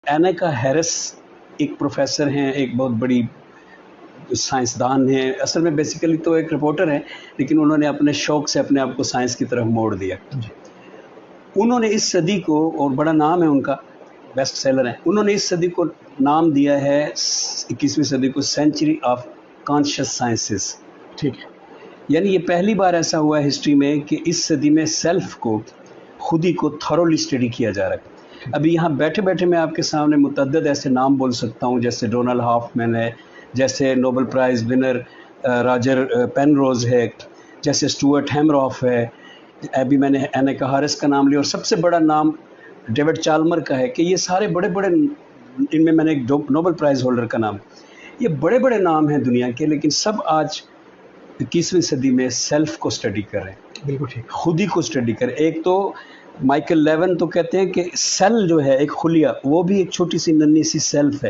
اینیکا Harris ایک professor ہیں، ایک بہت بڑی سائنسدان ہیں، اصل میں بیسیکلی تو ایک رپورٹر ہیں، لیکن انہوں نے اپنے شوق سے اپنے آپ کو سائنس کی طرف موڑ دیا۔ انہوں نے اس صدی کو، اور بڑا نام ہے ان کا، بیسٹ سیلر ہے، انہوں نے اس صدی کو نام دیا ہے 21ویں صدی کو سینچری آف کانشیس سائنسز۔ ٹھیک ہے، یعنی یہ پہلی بار ایسا ہوا ہے ہسٹری میں کہ اس صدی میں سیلف کو، خودی کو تھرولی اسٹڈی کیا جا رہا ہے۔ ابھی یہاں بیٹھے بیٹھے میں آپ کے سامنے متعدد ایسے نام بول سکتا ہوں، جیسے ڈونلڈ ہافمین ہے، جیسے Nobel prize winner Roger Penrose ہے، جیسے اسٹوارٹ ہیمراف ہے، ابھی میں نے اینیکا ہیرس کا نام لیا، اور سب سے بڑا نام ڈیوڈ چالمر کا ہے، کہ یہ سارے بڑے بڑے، ان میں نے ایک نوبل پرائز ہولڈر کا نام، یہ بڑے بڑے نام ہیں دنیا کے، لیکن سب آج 21ویں صدی میں سیلف کو اسٹڈی کر رہے ہیں، بالکل ٹھیک، خودی کو اسٹڈی کریں۔ ایک تو مائیکل لیون تو کہتے ہیں کہ سیل جو ہے ایک خلیہ، وہ بھی ایک چھوٹی سی ننھی سی سیلف ہے۔